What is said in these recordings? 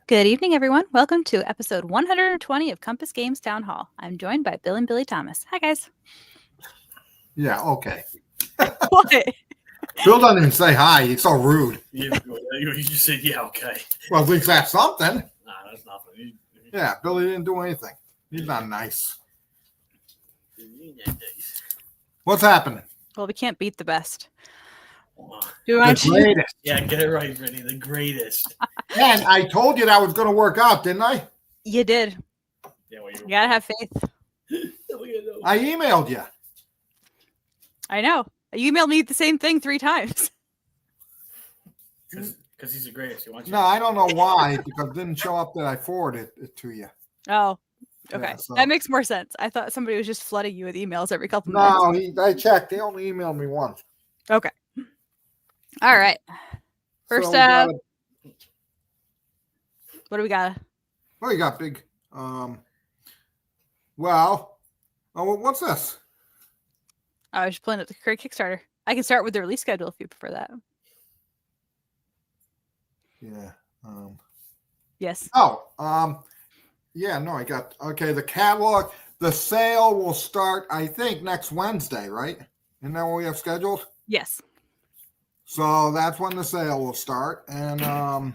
Good evening, everyone. Welcome to episode 120 of Compass Games Town Hall. I'm joined by Bill and Billy Thomas. Hi, guys. Yeah, okay. What? Bill doesn't even say hi. He's so rude. You just said, yeah, okay. Well, at least that's something. Nah, that's nothing. Yeah, Billy didn't do anything. He's not nice. What's happening? Well, we can't beat the best. Wow. Do you want The to? greatest. Yeah, get it right, Vinny. The greatest. And I told you that was going to work out, didn't I? You did. Yeah, well, You gotta have faith. I emailed you. I know. You emailed me the same thing 3 times. Because he's the greatest. He wants you. No, I don't know why, because it didn't show up that I forwarded it to you. Oh, okay. Yeah, so- That makes more sense. I thought somebody was just flooding you with emails every couple minutes. No, I checked. He only emailed me once. Okay. All right. First, So we got what do we got? what do you got, big? Well, what's this? I was just pulling up the current Kickstarter. I can start with the release schedule if you prefer that. Yeah. Yes. Yeah, no, I got, okay, the catalog, the sale will start, I think, next Wednesday, right? Isn't that what we have scheduled? Yes. So that's when the sale will start. And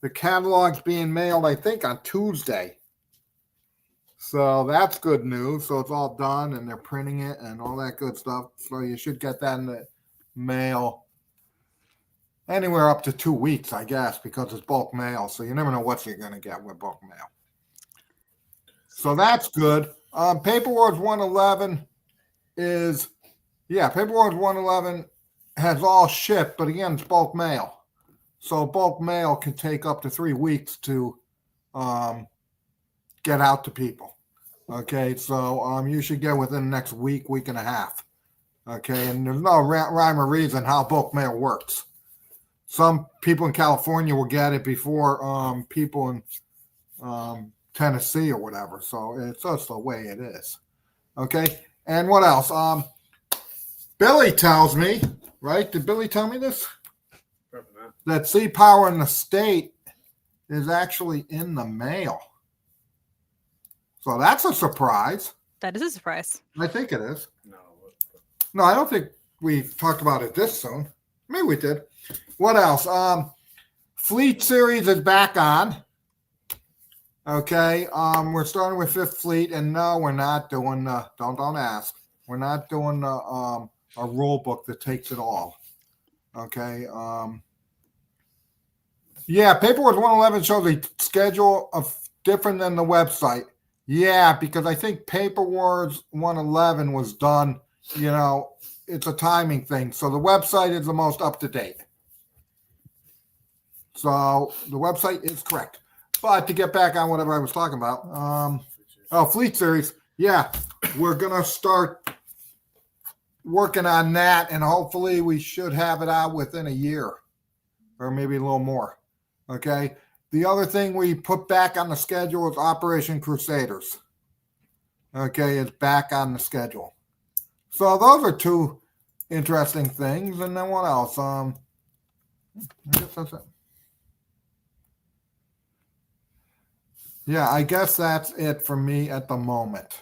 the catalog's being mailed, I think, on Tuesday. So that's good news. So it's all done and they're printing it and all that good stuff. So you should get that in the mail anywhere up to 2 weeks, I guess, because it's bulk mail. So you never know what you're going to get with bulk mail. So that's good. Paper Wars 111 Paper Wars 111 has all shipped, but again, it's bulk mail. So bulk mail can take up to 3 weeks to get out to people. Okay, so you should get within the next week and a half. Okay, and there's no rhyme or reason how bulk mail works. Some people in California will get it before people in Tennessee or whatever. So it's just the way it is. Okay, and what else? Billy tells me, right? Did Billy tell me this? That Sea Power in the State is actually in the mail. So that's a surprise. That is a surprise. I think it is. No, I don't think we talked about it this soon. Maybe we did. What else? Fleet Series is back on. Okay. We're starting with 5th Fleet, and no, we're not doing don't ask. We're not doing a rule book that takes it all. Okay. Yeah, Paper Wars 111 shows a schedule of different than the website. Yeah, because I think Paper Wars 111 was done, it's a timing thing. So the website is the most up to date. So the website is correct. But to get back on whatever I was talking about, Fleet Series, yeah, we're going to start working on that, and hopefully we should have it out within a year or maybe a little more. Okay. The other thing we put back on the schedule is Operation Crusaders. Okay, it's back on the schedule. So those are 2 interesting things. And then what else? I guess that's it. Yeah, I guess that's it for me at the moment.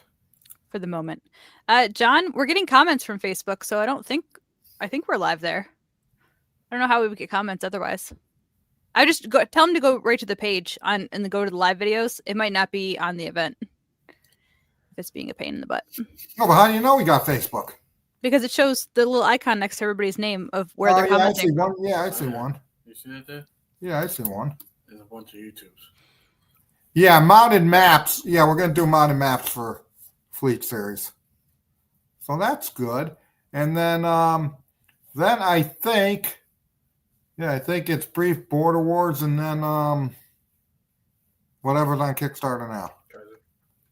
For the moment. John, we're getting comments from Facebook, so I think we're live there. I don't know how we would get comments otherwise. I just tell them to go right to the page and then go to the live videos. It might not be on the event. If it's being a pain in the butt. No, but how do you know we got Facebook? Because it shows the little icon next to everybody's name of where they're Yeah, I commenting. see one. Yeah, I see one. You see that there? Yeah, I see one. There's a bunch of YouTubes. Yeah, mounted maps. Yeah, we're going to do mounted maps for Fleet Series. So that's good. And then I think it's brief Border Wars and then whatever's on Kickstarter now.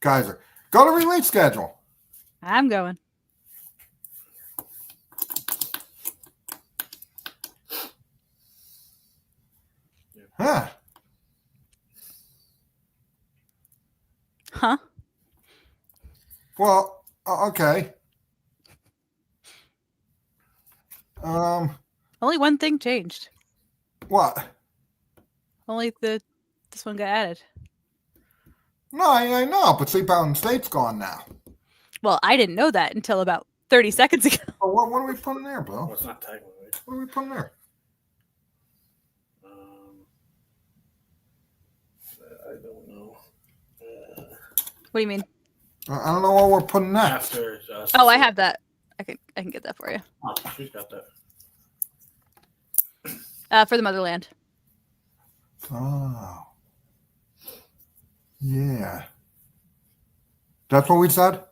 Kaiser. Go to release schedule. I'm going. Huh. Huh? Well, okay. Only one thing changed. What? Only the this one got added. No, I know, but Sleep Out in the State's gone now. Well, I didn't know that until about 30 seconds ago. Oh, what are we putting there, Bill? Well, it's not technically. What are we putting there? I don't know. What do you mean? I don't know what we're putting next. After. Oh, I have that. I can get that for you. Oh, she's got that. For the motherland. Oh. Yeah. That's what we said?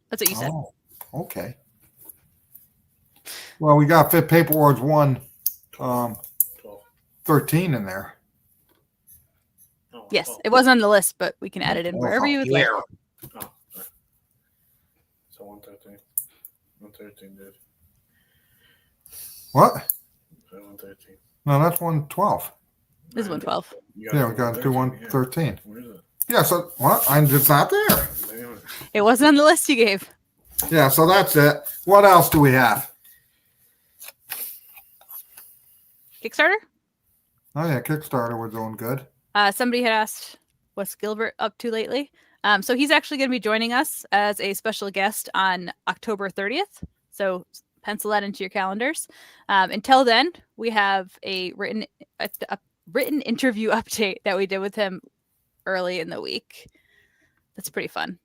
That's what you said. Oh, okay. Well, we got Fit Paper Wars 1, 12. 13 in there. Oh, Yes, oh, it wasn't on the list, but we can add it in wherever you would like. Oh, sorry. So 113. 113, dude. What? So 113. No, that's 112. This is 112. Yeah, we got to do 113. Where is it? Yeah, so what? It's not there. It wasn't on the list you gave. Yeah, so that's it. What else do we have? Kickstarter? Oh, yeah, Kickstarter, we're doing good. Somebody had asked, what's Gilbert up to lately? So he's actually going to be joining us as a special guest on October 30th. So pencil that into your calendars. Until then, we have a written interview update that we did with him early in the week. That's pretty fun.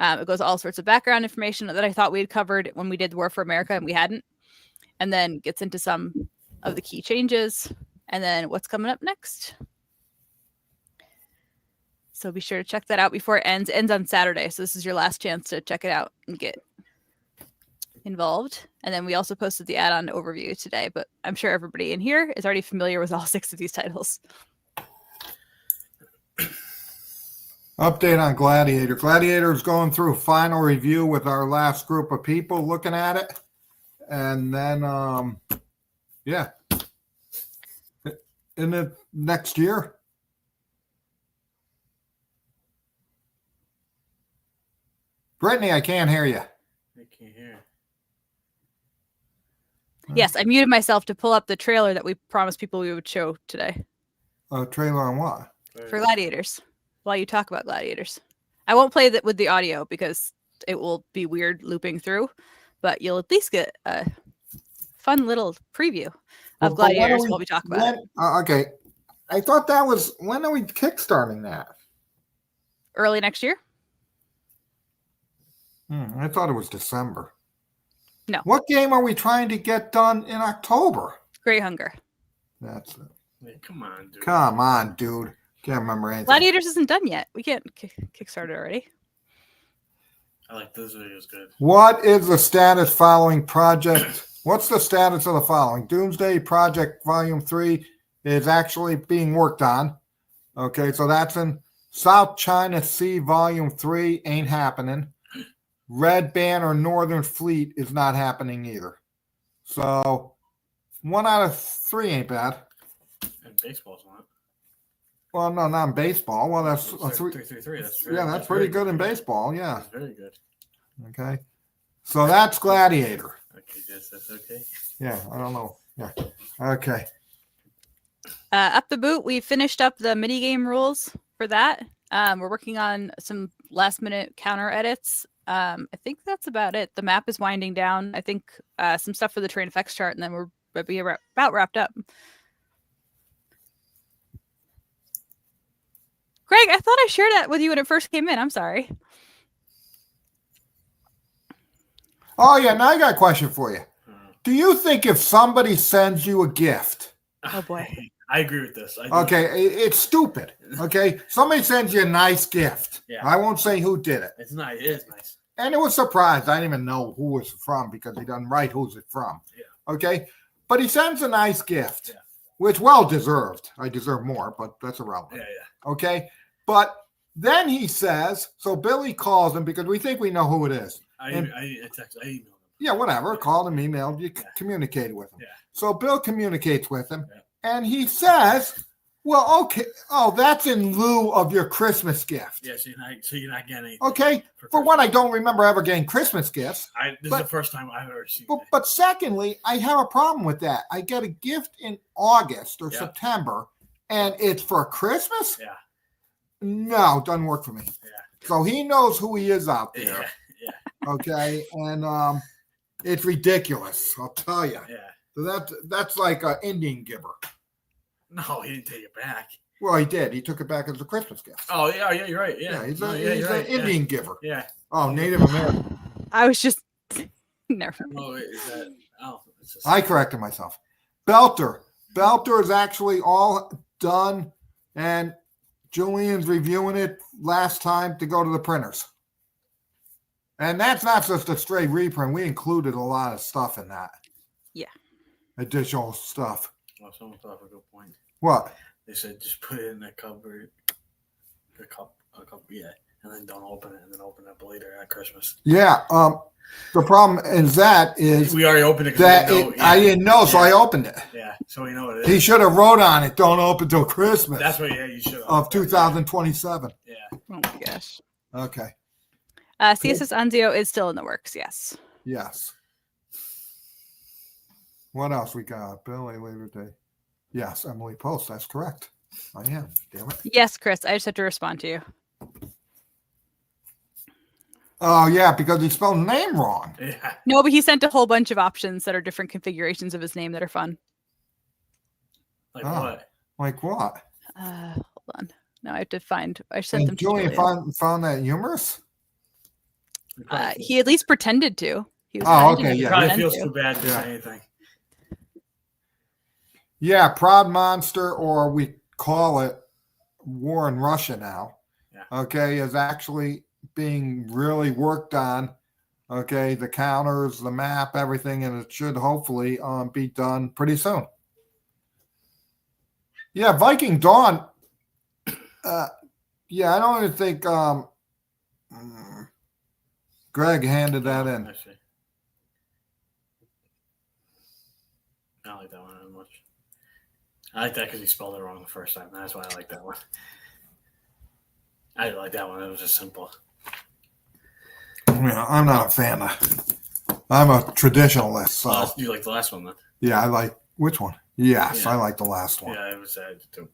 It goes all sorts of background information that I thought we had covered when we did War for America and we hadn't. And then gets into some of the key changes and then what's coming up next. So be sure to check that out before it ends. It ends on Saturday. So this is your last chance to check it out and get involved. And then we also posted the add-on overview today, but I'm sure everybody in here is already familiar with all 6 of these titles. Update on Gladiator. Gladiator is going through final review with our last group of people looking at it. And then, yeah. In the next year. Brittany, I can't hear you. I can't hear. Yes, I muted myself to pull up the trailer that we promised people we would show today A trailer on what? for Gladiators. While you talk about Gladiators, I won't play that with the audio because it will be weird looping through, but you'll at least get a fun little preview of Gladiators while we talk about it. Okay. I thought that was, when are we kickstarting that? Early next year? I thought it was December. No. What game are we trying to get done in October? Great Hunger. That's it. Hey, come on, dude. Come on, dude. Can't remember anything. Gladiators isn't done yet. We can't kickstart it already. I like those videos good. What is the status following project? What's the status of the following? Doomsday Project Volume 3 is actually being worked on. Okay, so that's in South China Sea Volume 3 ain't happening. Red Banner Northern Fleet is not happening either. So 1 out of 3 ain't bad. And baseball's not. Well, no, not in baseball. Well, that's a 3-3-3. That's very, yeah, that's pretty good in baseball. Yeah. That's very good. Okay. So that's Gladiator. Okay, yes, that's okay. Yeah, I don't know. Yeah. Okay. Up the boot, we finished up the mini game rules for that. We're working on some last minute counter edits. I think that's about it. The map is winding down. I think some stuff for the train effects chart, and then we'll be about wrapped up. Greg, I thought I shared that with you when it first came in. I'm sorry. Oh, yeah. Now I got a question for you. Do you think if somebody sends you a gift? Oh, boy. I agree with this. Okay. It's stupid. Okay. Somebody sends you a nice gift. Yeah. I won't say who did it. It's nice. It is nice. And it was surprised. I didn't even know who it was from because he doesn't write who's it from. Yeah. Okay. But he sends a nice gift, Yeah. which well deserved. I deserve more, but that's irrelevant. Yeah. Okay. But then he says, so Billy calls him because we think we know who it is. I emailed him. Yeah, whatever. Yeah. Called him, emailed, you Yeah. communicated with him. Yeah. So Bill communicates with him, Yeah. and he says, well, okay, oh, that's in lieu of your Christmas gift. Yeah, so you're not getting anything. Okay. For one, I don't remember ever getting Christmas gifts. This is the first time I've ever seen it. But secondly, I have a problem with that. I get a gift in August or Yeah. September, and it's for Christmas? Yeah. No, doesn't work for me. Yeah. So he knows who he is out Yeah. there. Yeah. Okay, and it's ridiculous. I'll tell you. Yeah. So that's like an Indian giver. No, he didn't take it back. Well, he did. He took it back as a Christmas gift. Oh yeah, yeah, you're right. Yeah, He's no, an right. Indian giver. Yeah. Oh, Native American. I was just never. Oh, is that? Oh, it's just. I corrected myself. Belter. Belter is actually all done, and Julian's reviewing it last time to go to the printers. And that's not just a straight reprint. We included a lot of stuff in that. Yeah. Additional stuff. Well, someone thought of a good point. What? They said just put it in the cupboard, a cup, yeah, and then don't open it, and then open it up later at Christmas. Yeah. The problem is We already opened it. I didn't know, so I opened it. Yeah, so we know what it is. He should have wrote on it, don't open till Christmas. That's what. Yeah, you should. Of 2027. Yeah. Oh my gosh. Okay. CSS Anzio is still in the works. Yes. Yes. What else we got? Billy Labor Day. Yes, Emily Post. That's correct. I am. Damn it. Yes, Chris. I just have to respond to you. Oh, yeah, because he spelled name wrong. Yeah. No, but he sent a whole bunch of options that are different configurations of his name that are fun. Like Oh. what? Like what? Hold on. Now I have to find. I sent them And to Julian Julian. found that humorous? He at least pretended to. He was Oh, pretending okay, to yeah. Probably pretend feels to. too bad to Yeah. say anything. Yeah, Proud Monster, or we call it War in Russia now, Yeah. okay, is actually being really worked on. Okay, the counters, the map, everything, and it should hopefully be done pretty soon. Yeah, Viking Dawn. Yeah, I don't even think Greg handed that in. I see. I don't like that one as much. I like that because he spelled it wrong the first time. That's why I like that one. I like that one. It was just simple. Yeah, I'm not a fan of. I'm a traditionalist, so You like the last one then? yeah, I like which one? Yes, Yeah. I like the last one. Yeah, it was sad too.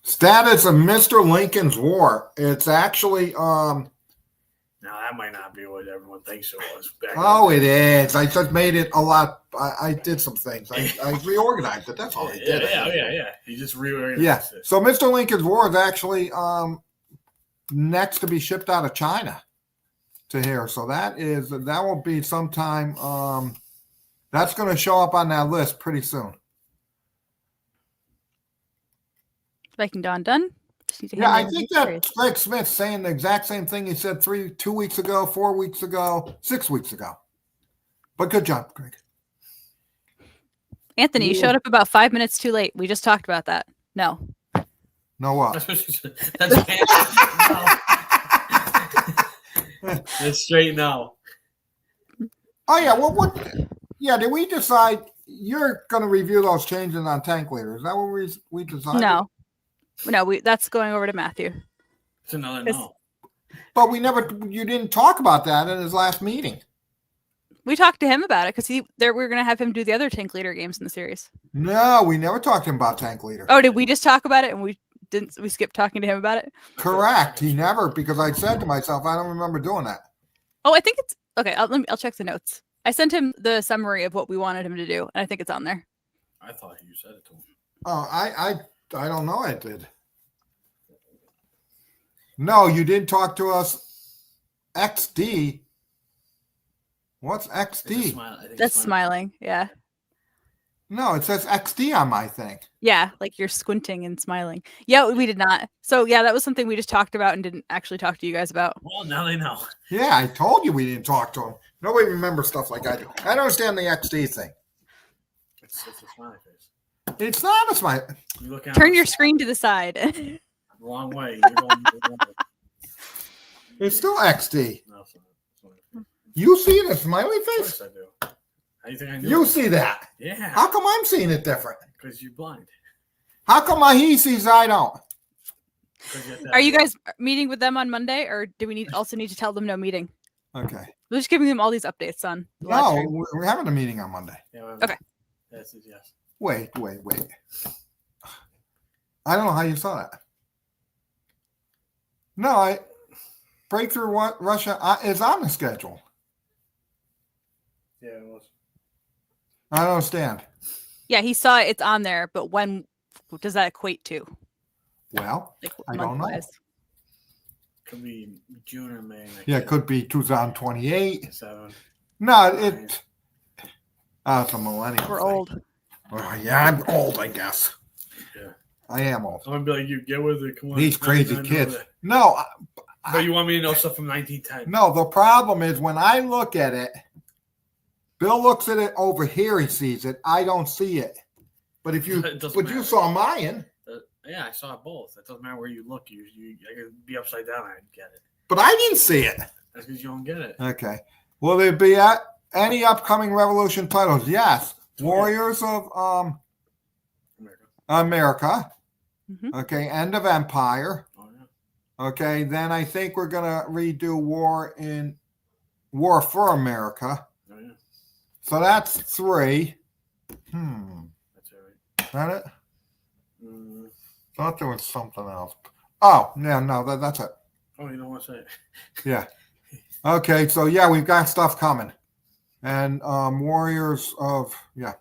Status of Mr. Lincoln's War. It's actually Now that might not be what everyone thinks it was. Back oh, in it the day. is. I just made it a lot. I did some things. I reorganized it. That's all I did. Yeah. He just reorganized Yeah. it. So Mr. Lincoln's War is actually next to be shipped out of China to here. So that will be sometime. That's going to show up on that list pretty soon. Viking Dawn done. Just need to Yeah, hand I in the think series. that Greg Smith saying the exact same thing he said 2 weeks ago, 4 weeks ago, 6 weeks ago. But good job, Greg. Anthony, you Yeah. showed up about 5 minutes too late. We just talked about that. No. No what? That's what she said. That's straight no. Oh yeah, well what did we decide you're gonna review those changes on tank leader? Is that what we decided? No. That's going over to Matthew. It's another It's- no. But you didn't talk about that in his last meeting. We talked to him about it because we're gonna have him do the other tank leader games in the series. No, we never talked to him about tank leader. Oh, did we just talk about it and we skipped talking to him about it? Correct. He never, because I said to myself, I don't remember doing that. Oh, I think it's okay. I'll check the notes. I sent him the summary of what we wanted him to do, and I think it's on there. I thought you said it to him. Oh, I don't know. I did. No, you didn't talk to us. XD. What's It's a XD? smile. I think That's it's smiling. Yeah. No, it says XD on my thing. Yeah, like you're squinting and smiling. Yeah, we did not. So yeah, that was something we just talked about and didn't actually talk to you guys about. Well, now they know. Yeah, I told you we didn't talk to him. Nobody remembers stuff like I do. I don't understand the XD thing. It's a smiley face. It's not a smile. You look at Turn your screen to the side. wrong way. You're going the wrong way. It's still XD. No, it's not. It's not. You see it as smiley Of face? course I do. How do you think I knew? You see that. Yeah. How come I'm seeing it different? Because you're blind. How come he sees I don't? 'Cause you have to Are you have- guys meeting with them on Monday, or do we also need to tell them no meeting? Okay. We're just giving them all these updates on the live No, stream. we're having a meeting on Monday. Yeah, Okay. That's it, yes. Wait. I don't know how you saw that. No, Breakthrough Russia is on the schedule. Yeah, it was. I don't understand. Yeah, he saw it's on there, but when does that equate to? Well, Like I don't know. month-wise? Could be June or May. Yeah, it could be 2028. 7. No, it's a millennial. We're thing. old. Well, yeah, I'm old, I guess. Yeah. I am old. I'm gonna be like, you get with it. Come on. These crazy I know kids. that. No, But you want me to know stuff from 1910? no. The problem is when I look at it, Bill looks at it over here. He sees it. I don't see it. But if you, It doesn't but you matter. saw mine. Yeah, I saw both. It doesn't matter where you look. I could be upside down. I'd get it. But I didn't see it. That's because you don't get it. Okay. Will there be any upcoming Revolution titles? Yes. Warriors of America. Mhm. Okay. End of Empire. Oh yeah. Okay. Then I think we're gonna redo War for America. Oh yeah. So that's 3. That's all right. Is that it? Mm. Thought there was something else. Oh, yeah, no, that's it. Oh, you don't want to say it. Yeah. Okay, so yeah, we've got stuff coming. And Warriors of, yeah.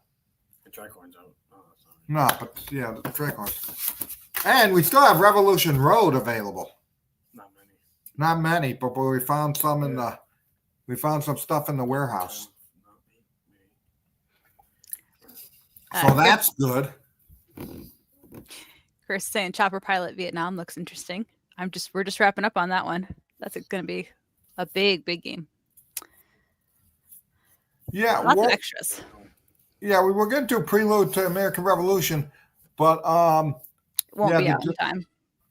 The tricorn's out. Oh, that's No, but yeah, the Tricorns. And we still have Revolution Road available. not many. Not many, but we found some we found some stuff in the warehouse. So that's good. Chris saying Chopper Pilot Vietnam looks interesting. We're just wrapping up on that one. That's going to be a big game. Yeah, Lots of extras. yeah, we were going to do Prelude to American Revolution, but Won't be out in time.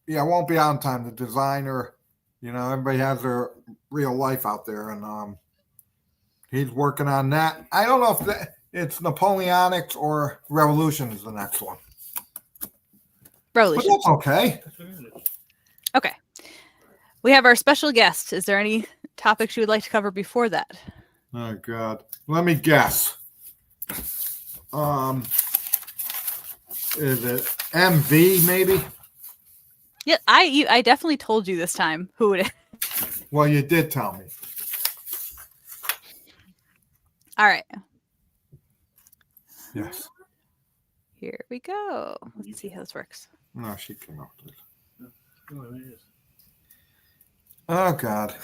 Yeah, it won't be out in time. The designer, everybody has their real life out there, and he's working on that. I don't know if it's Napoleonics or Revolution is the next one. Revolution. But that's okay. Okay. We have our special guest. Is there any topics you would like to cover before that? Oh God. Let me guess. Is it MV maybe? Yeah, I definitely told you this time who it is. Well, you did tell me. All right. Yes. Here we go. Let's see how this works. No, she came up with it. Oh, there it is. Oh God.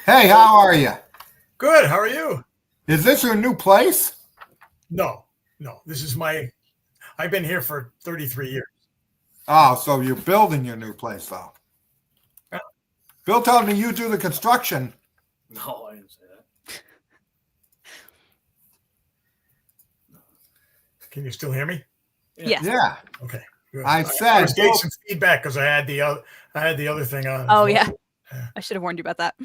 Hey, how are you? Good. How are you? Is this your new place? No. This is I've been here for 33 years. Oh, so you're building your new place, though. Yeah. Bill told me you do the construction. No, I didn't say that. Can you still hear me? Yes. Yeah. Okay. Good. I I said was getting some feedback because I had the other thing on. Oh, yeah. I should have warned you about that.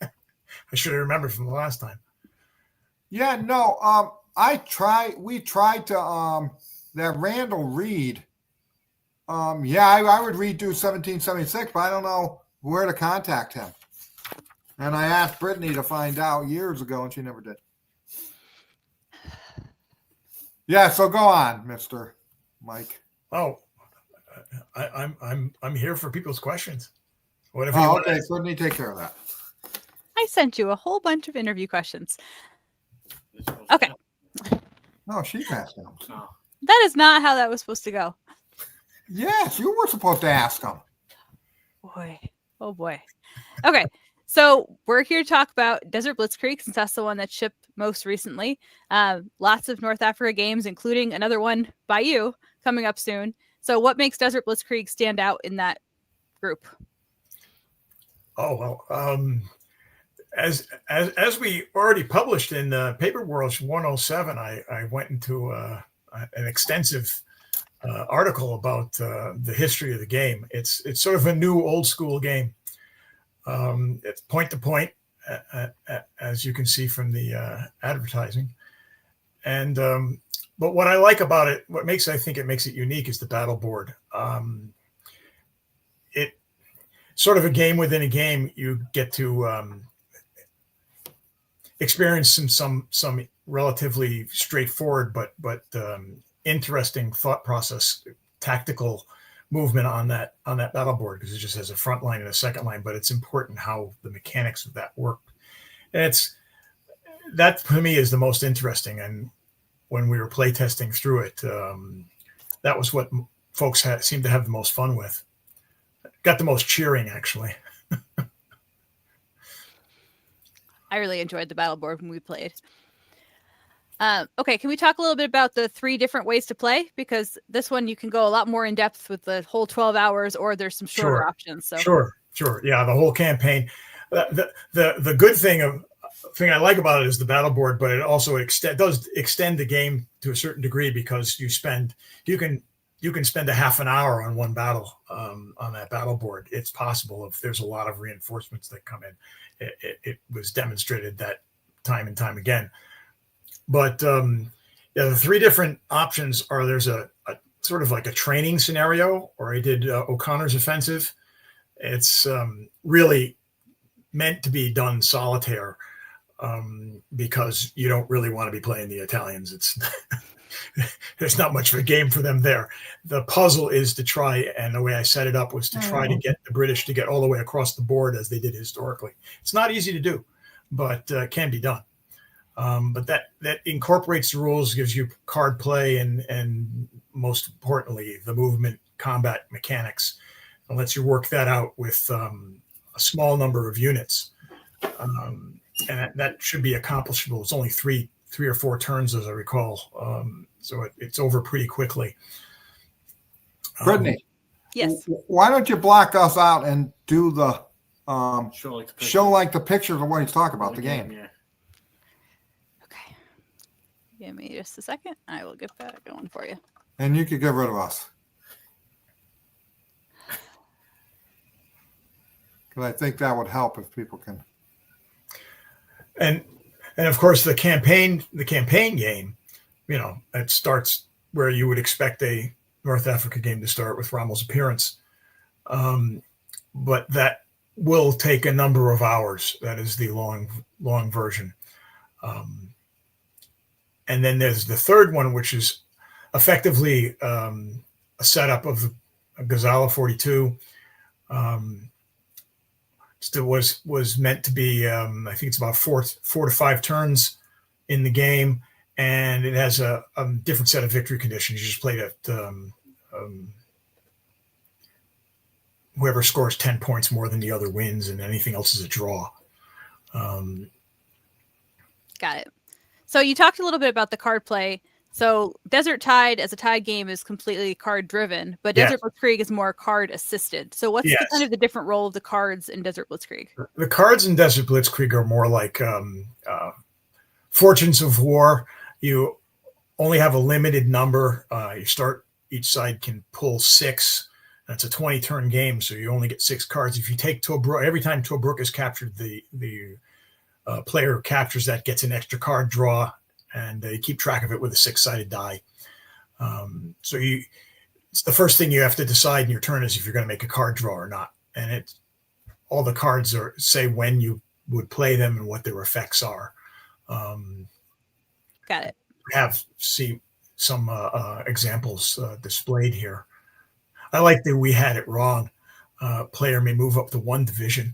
I should have remembered from the last time. Yeah, no. We tried to that Randall Reed. Yeah, I would redo 1776, but I don't know where to contact him. And I asked Brittany to find out years ago, and she never did. Yeah, so go on, Mr. Mike. Oh, I'm here for people's questions. Whatever. Oh, okay. Brittany, take care of that. I sent you a whole bunch of interview questions. Okay. No, she passed them. Oh. That is not how that was supposed to go. Yes, you were supposed to ask them. Boy. Oh, boy. Okay. So we're here to talk about Desert Blitzkrieg, since that's the one that shipped most recently. Lots of North Africa games, including another one by you coming up soon. So what makes Desert Blitzkrieg stand out in that group? Oh, well, as we already published in Paper World 107, I went into an extensive article about the history of the game. It's sort of a new old school game. It's point to point, as you can see from the advertising. And but what I like about it, I think it makes it unique, is the battle board. It sort of a game within a game. You get to experience some relatively straightforward but interesting thought process tactical movement on that battle board, because it just has a front line and a second line, but it's important how the mechanics of that work. And that for me is the most interesting. And when we were playtesting through it, that was what folks seemed to have the most fun with. Got the most cheering, actually. I really enjoyed the battle board when we played. Okay, can we talk a little bit about the 3 different ways to play? Because this one you can go a lot more in depth with the whole 12 hours, or there's some shorter options. So sure, yeah, the whole campaign. The good thing I like about it is the battle board, but it also does extend the game to a certain degree, because you can spend a half an hour on one battle on that battle board. It's possible if there's a lot of reinforcements that come in. It was demonstrated that time and time again. But the 3 different options are, there's a sort of like a training scenario, or I did O'Connor's Offensive. It's really meant to be done solitaire, because you don't really want to be playing the Italians. It's there's not much of a game for them there. The puzzle is to try, and the way I set it up was to try to get the British to get all the way across the board as they did historically. It's not easy to do, but can be done. But that incorporates the rules, gives you card play, and most importantly, the movement combat mechanics, and lets you work that out with a small number of units. And that should be accomplishable. It's only three or 4 turns, as I recall. So it's over pretty quickly. Brittany. Yes. Why don't you block us out and do the show like the pictures of what he's talking about, the game. Yeah. Okay. Give me just a second. I will get that going for you. And you could get rid of us. Because I think that would help if people can. And of course the campaign game, it starts where you would expect a North Africa game to start, with Rommel's appearance. But that will take a number of hours. That is the long version. And then there's the third one, which is effectively a setup of a Gazala 42. Still was meant to be, I think it's about 4 to 5 turns in the game, and it has a different set of victory conditions. You just play that whoever scores 10 points more than the other wins, and anything else is a draw. Got it. So you talked a little bit about the card play. So Desert Tide as a tide game is completely card driven, but Desert Blitzkrieg is more card assisted. So what's kind of the different role of the cards in Desert Blitzkrieg? The cards in Desert Blitzkrieg are more like Fortunes of War. You only have a limited number. Each side can pull 6. That's a 20-turn game, so you only get 6 cards. If you take Tobruk, every time Tobruk is captured, the player who captures that gets an extra card draw, and you keep track of it with a 6-sided die. So it's the first thing you have to decide in your turn is if you're going to make a card draw or not. And all the cards say when you would play them and what their effects are. Got it. See some examples displayed here. I like that we had it wrong. Player may move up to 1 division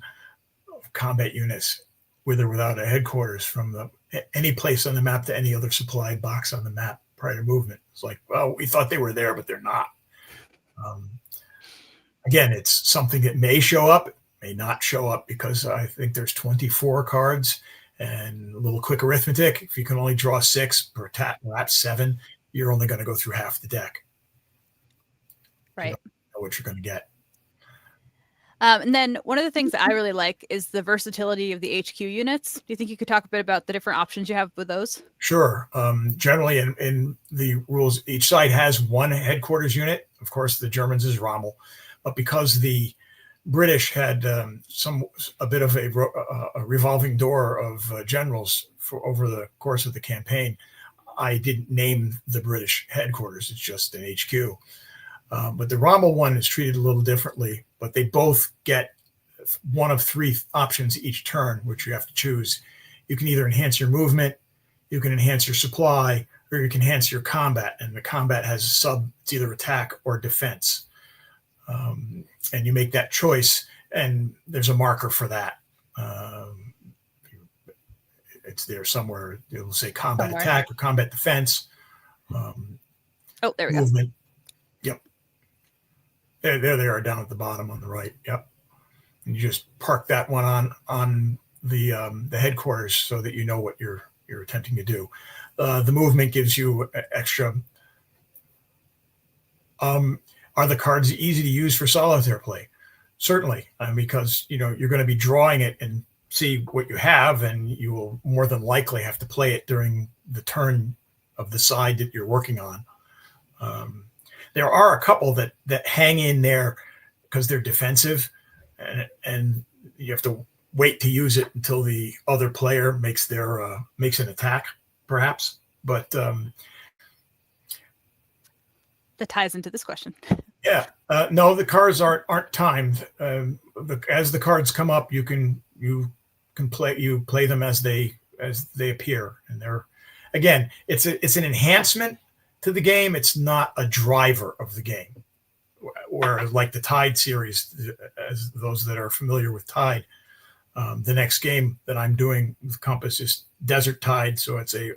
of combat units with or without a headquarters from any place on the map to any other supplied box on the map prior to movement. It's like, well, we thought they were there, but they're not. Again, it's something that may show up, may not show up, because I think there's 24 cards, and a little quick arithmetic. If you can only draw 6 per perhaps 7, you're only going to go through half the deck. Right. You don't know what you're going to get. And then one of the things that I really like is the versatility of the HQ units. Do you think you could talk a bit about the different options you have with those? Sure. Generally, in the rules, each side has 1 headquarters unit. Of course, the Germans is Rommel, but because the British had a bit of a revolving door of generals over the course of the campaign, I didn't name the British headquarters. It's just an HQ. But the Rommel one is treated a little differently, but they both get one of 3 options each turn, which you have to choose. You can either enhance your movement, you can enhance your supply, or you can enhance your combat, and the combat has it's either attack or defense. And you make that choice, and there's a marker for that. It's there somewhere. It will say combat attack or combat defense. Oh, there we movement. Go. Yep. There they are down at the bottom on the right. Yep. And you just park that one on the headquarters so that you know what you're attempting to do. The movement gives you extra. Are the cards easy to use for solitaire play? Certainly, because you're going to be drawing it and see what you have, and you will more than likely have to play it during the turn of the side that you're working on. There are a couple that hang in there because they're defensive, and you have to wait to use it until the other player makes an attack, perhaps. But that ties into this question. Yeah, no, the cards aren't timed. As the cards come up, you can play them as they appear, and they're, again, it's an enhancement to the game. It's not a driver of the game. Whereas, like the Tide series, as those that are familiar with Tide, the next game that I'm doing with Compass is Desert Tide, so it's a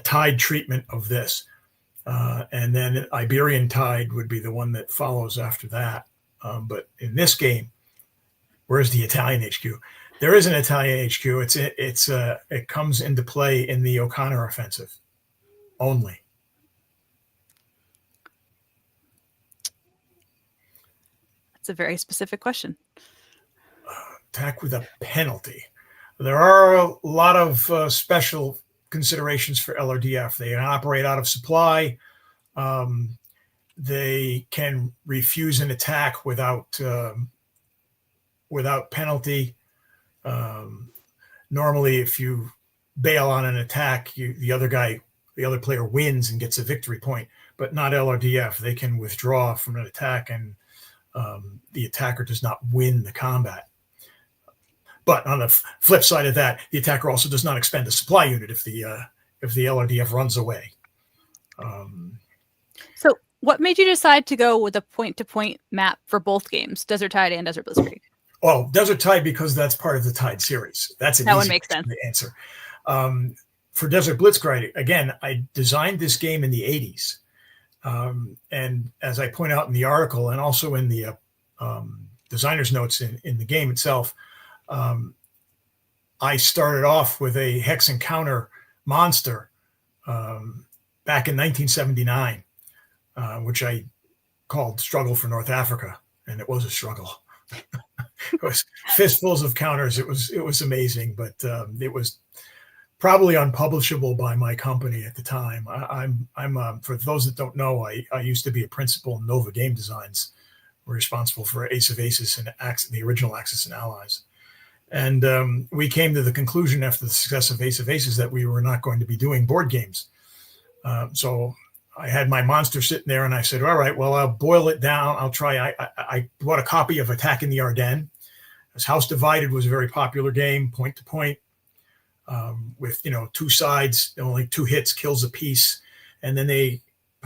Tide treatment of this. And then Iberian Tide would be the one that follows after that. But in this game, where's the Italian HQ? There is an Italian HQ. It comes into play in the O'Connor offensive only. That's a very specific question. Attack with a penalty. There are a lot of special considerations for LRDF. They operate out of supply. They can refuse an attack without penalty. Normally, if you bail on an attack, the other player wins and gets a victory point. But not LRDF. They can withdraw from an attack, and the attacker does not win the combat. But on the flip side of that, the attacker also does not expend a supply unit if the LRDF runs away. So what made you decide to go with a point-to-point map for both games, Desert Tide and Desert Blitzkrieg? Well, Desert Tide, because that's part of the Tide series. That one makes sense. The answer. For Desert Blitzkrieg, again, I designed this game in the 80s. And as I point out in the article and also in the designer's notes in the game itself, I started off with a hex and counter monster back in 1979, which I called Struggle for North Africa, and it was a struggle. It was fistfuls of counters. It was amazing, but it was probably unpublishable by my company at the time. I'm for those that don't know, I used to be a principal in Nova Game Designs. We're responsible for Ace of Aces and the original Axis and Allies. And we came to the conclusion after the success of Aces that we were not going to be doing board games. So I had my monster sitting there, and I said, all right, well, I'll boil it down. I'll try. I bought a copy of Attack in the Ardennes. As House Divided was a very popular game, point to point, with two sides, only 2 hits, kills a piece. And then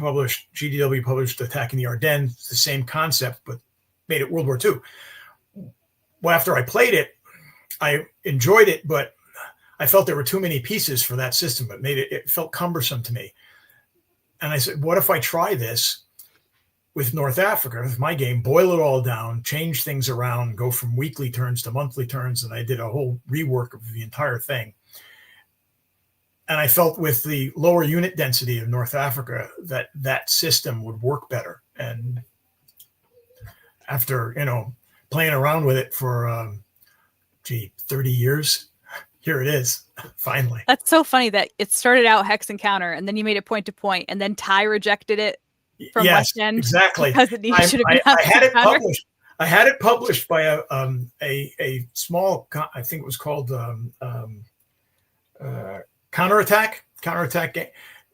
GDW published Attack in the Ardennes, the same concept, but made it World War II. Well, after I played it, I enjoyed it, but I felt there were too many pieces for that system. It felt cumbersome to me. And I said, what if I try this with North Africa, with my game, boil it all down, change things around, go from weekly turns to monthly turns. And I did a whole rework of the entire thing. And I felt with the lower unit density of North Africa that system would work better. And after, playing around with it for, 30 years, here it is, finally. That's so funny that it started out hex and counter, and then you made it point to point, and then Ty rejected it from West End. Exactly. Because it should have been I had it published. I had it published by a small, I think it was called Counterattack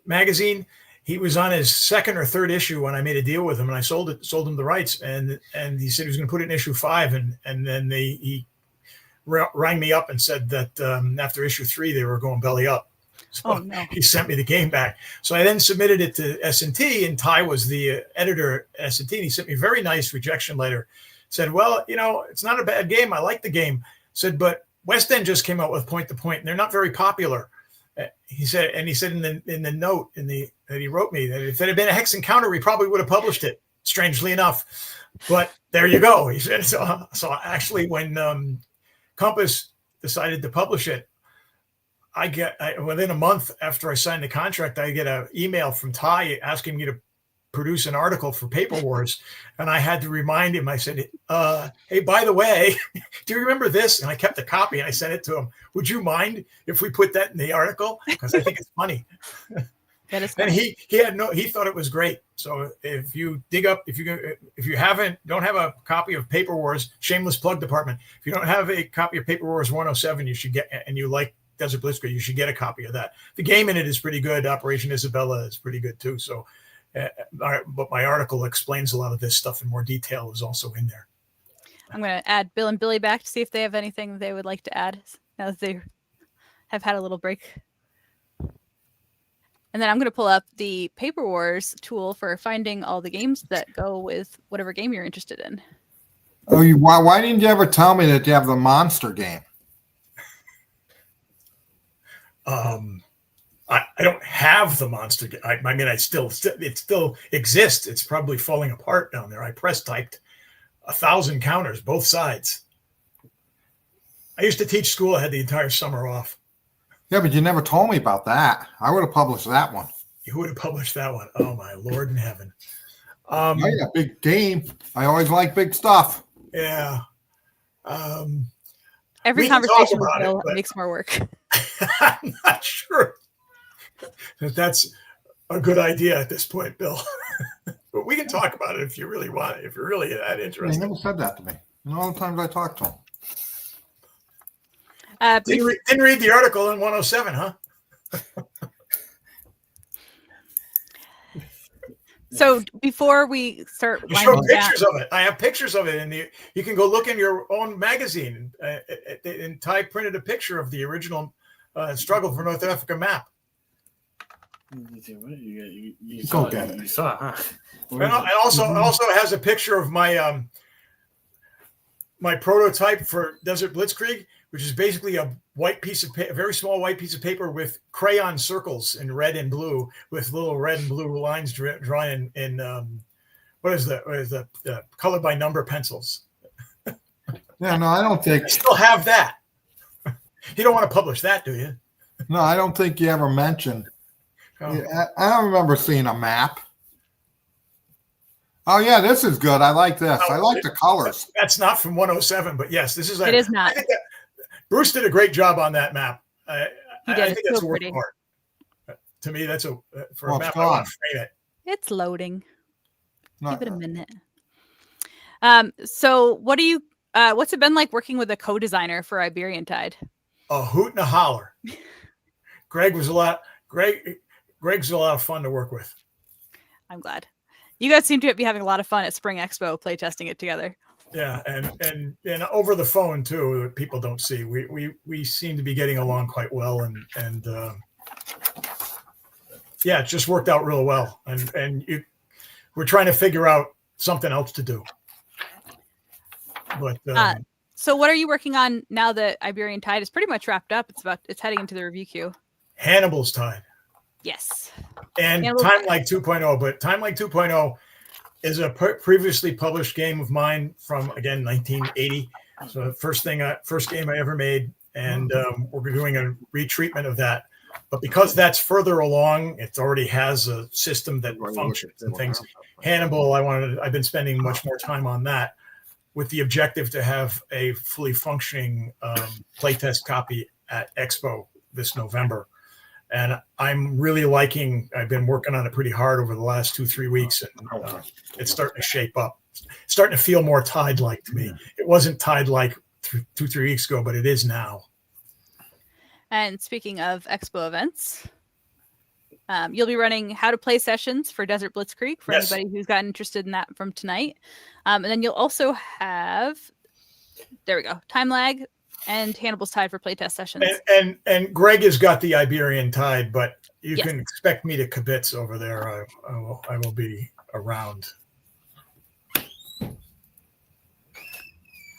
magazine. He was on his 2nd or 3rd issue when I made a deal with him, and I sold him the rights, and he said he was going to put it in issue 5, and then he rang me up and said that after issue 3 they were going belly up. So Oh, no. he sent me the game back. So I then submitted it to S&T, and Ty was the editor at S&T, and he sent me a very nice rejection letter. Said, well, it's not a bad game. I like the game. Said, but West End just came out with Point to Point, and they're not very popular. He said in the note that he wrote me that if it had been a Hex Encounter, we probably would have published it, strangely enough. But there you go. He said, so actually when Compass decided to publish it, within a month after I signed the contract, I get an email from Ty asking me to produce an article for Paper Wars. And I had to remind him, I said, hey, by the way, do you remember this? And I kept a copy and I sent it to him. Would you mind if we put that in the article? Because I think it's funny. That is And funny. he thought it was great. So if you don't have a copy of Paper Wars, shameless plug department, if you don't have a copy of Paper Wars 107, you should get, and you like Desert Blitzkrieg, you should get a copy of that. The game in it is pretty good. Operation Isabella is pretty good too. So, but my article explains a lot of this stuff in more detail is also in there. I'm going to add Bill and Billy back to see if they have anything they would like to add now that they have had a little break. And then I'm going to pull up the Paper Wars tool for finding all the games that go with whatever game you're interested in. Oh, why didn't you ever tell me that you have the monster game? I don't have the monster. I mean, it still exists. It's probably falling apart down there. I press typed 1,000 counters, both sides. I used to teach school. I had the entire summer off. Yeah, but you never told me about that. I would have published that one. You would have published that one. Oh my Lord in heaven. Oh, yeah, big game. I always like big stuff. Yeah. Every We can talk conversation with about it, Bill but- makes more work. I'm not sure that that's a good idea at this point, Bill. But we can talk about it if you really want it, if you're really that He interested. never said that to me. And all the times I talked to him. Didn't read the article in 107, huh? So before we start You show winding down, pictures of it. I have pictures of it, and you can go look in your own magazine. And Ty printed a picture of the original struggle for North Africa map. You Go get it. You saw it, huh? And also has a picture of my my prototype for Desert Blitzkrieg, which is basically a white piece of a very small white piece of paper with crayon circles in red and blue, with little red and blue lines drawn in what is the colored by number pencils. Yeah, no, I don't think. I still have that. You don't want to publish that, do you? No, I don't think you ever mentioned. Oh. I don't remember seeing a map. Oh yeah, this is good. I like this. I like the colors. That's not from 107, but yes, this is. It is not. I think Bruce did a great job on that map. He did. I think It's that's so a work pretty. of art. To me, that's for Well, a it's map. I want gone. to frame it. it's loading. No, Give it a minute. So what do you? What's it been like working with a co-designer for Iberian Tide? A hoot and a holler. Greg's a lot of fun to work with. I'm glad. You guys seem to be having a lot of fun at Spring Expo playtesting it together. Yeah, and over the phone too. People don't see. We seem to be getting along quite well, and yeah, it just worked out real well. And we're trying to figure out something else to do. But So what are you working on now that Iberian Tide is pretty much wrapped up? It's heading into the review queue. Hannibal's Tide. Yes. And Hannibal's Time Like 2.0, but Time Like 2.0 is a previously published game of mine from, again, 1980. So the first game I ever made, and we're doing a retreatment of that. But because that's further along, it already has a system that functions and things. Hannibal, I've been spending much more time on that, with the objective to have a fully functioning playtest copy at Expo this November. And I'm really I've been working on it pretty hard over the last 2-3 weeks, and it's starting to shape up. It's starting to feel more Tide-like to me. It wasn't Tide-like 2-3 weeks ago, but it is now. And speaking of Expo events, you'll be running how to play sessions for Desert Blitzkrieg for Yes. anybody who's gotten interested in that from tonight. And then you'll also have, there we go, Time Lag and Hannibal's Tide for playtest sessions. And Greg has got the Iberian Tide, but you Yes. can expect me to kibitz over there. I will be around.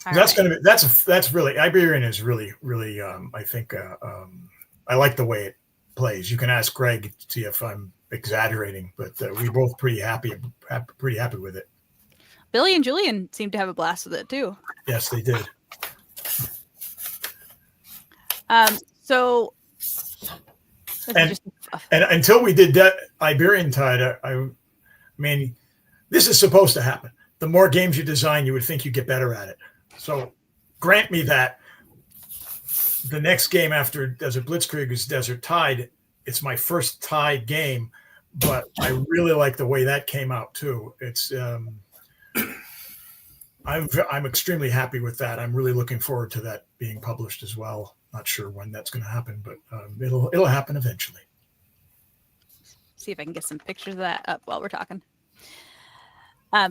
All That's right. going to be that's really Iberian is really I think I like the way it plays. You can ask Greg to see if I'm exaggerating, but we both pretty happy with it. Billy and Julian seem to have a blast with it too. Yes, they did. So And until we did that Iberian Tide, I mean, this is supposed to happen. The more games you design, you would think you get better at it. So grant me that the next game after Desert Blitzkrieg is Desert Tide. It's my first Tide game, but I really like the way that came out too. It's I'm extremely happy with that. I'm really looking forward to that being published as well. Not sure when that's going to happen, but it'll happen eventually. See if I can get some pictures of that up while we're talking.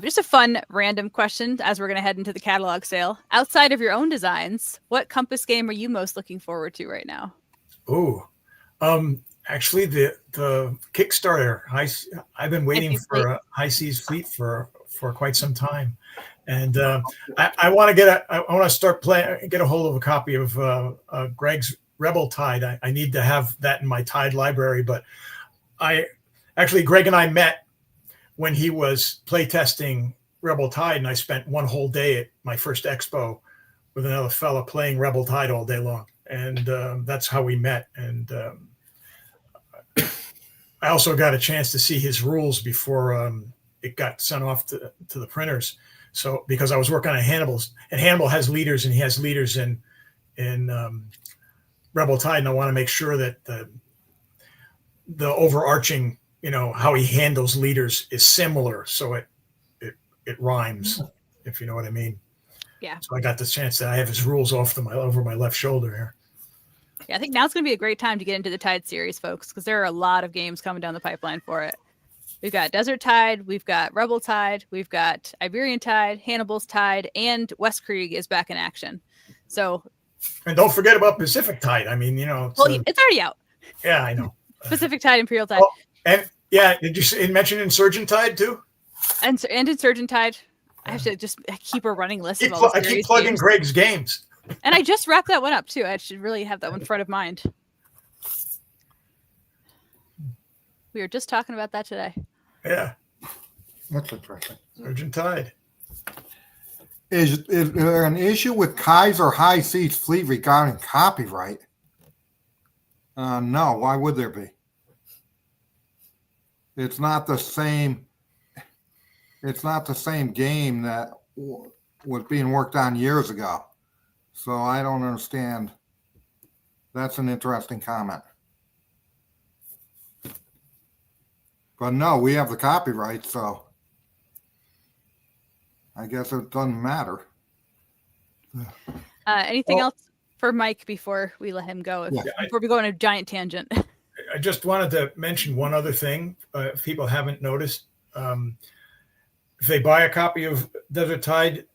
Just a fun random question as we're going to head into the catalog sale. Outside of your own designs, what Compass game are you most looking forward to right now? Oh, actually, the Kickstarter. I've been waiting for High Seas Fleet for quite some time, and I want to start playing. Get a hold of a copy of Greg's Rebel Tide. I need to have that in my Tide library. But Greg and I met when he was playtesting Rebel Tide, and I spent one whole day at my first expo with another fella playing Rebel Tide all day long, and that's how we met. And I also got a chance to see his rules before it got sent off to the printers. So because I was working on Hannibal's, and Hannibal has leaders, and he has leaders in Rebel Tide, and I want to make sure that the overarching, how he handles leaders is similar, so it rhymes, if you know what I mean. Yeah. So I got the chance that I have his rules over my left shoulder here. Yeah, I think now's going to be a great time to get into the Tide series, folks, because there are a lot of games coming down the pipeline for it. We've got Desert Tide, we've got Rebel Tide, we've got Iberian Tide, Hannibal's Tide, and West Krieg is back in action. So, and don't forget about Pacific Tide. I mean, it's already out. Yeah, I know. Pacific Tide, Imperial Tide. Oh, and yeah, did you mention Insurgent Tide too? And Insurgent Tide. I have to just keep a running list of all the I keep plugging games. Greg's games. And I just wrapped that one up too. I should really have that one front of mind. We were just talking about that today. Yeah. That's interesting. Insurgent Tide. Is there an issue with Kaiser High Seas Fleet regarding copyright? No, why would there be? It's not the same. It's not the same game that was being worked on years ago. So I don't understand. That's an interesting comment. But no, we have the copyright, so I guess it doesn't matter. Anything else for Mike before we let him go? Before we go on a giant tangent. I just wanted to mention one other thing. If people haven't noticed, if they buy a copy of Desert Tide,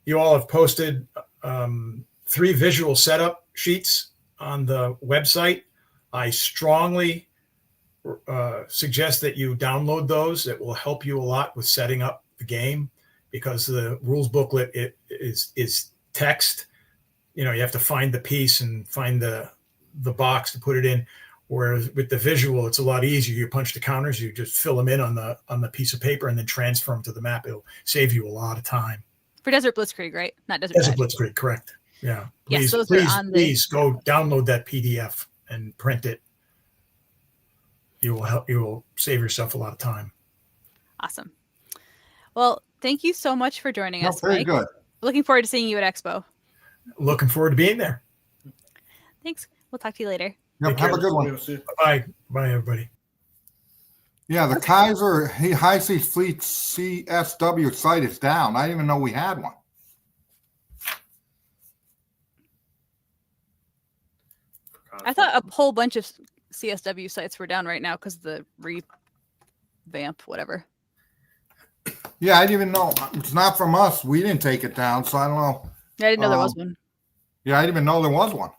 you all have posted 3 visual setup sheets on the website. I strongly suggest that you download those. It will help you a lot with setting up the game, because the rules booklet is text. You have to find the piece and find the box to put it in. Whereas with the visual, it's a lot easier. You punch the counters, you just fill them in on the piece of paper, and then transfer them to the map. It'll save you a lot of time. For Desert Blitzkrieg, right? Not Desert Tide. Blitzkrieg, correct. Yeah. Please, please go download that PDF and print it. You will save yourself a lot of time. Awesome. Well, thank you so much for joining us, very Mike. good. Looking forward to seeing you at Expo. Looking forward to being there. Thanks. We'll talk to you later. Yep, have a good one. Bye. Bye, everybody. Yeah, the Kaiser High Seas Fleet CSW site is down. I didn't even know we had one. I thought a whole bunch of CSW sites were down right now because of the revamp, whatever. Yeah, I didn't even know. It's not from us. We didn't take it down, so I don't know. I didn't know there was one. Yeah, I didn't even know there was one.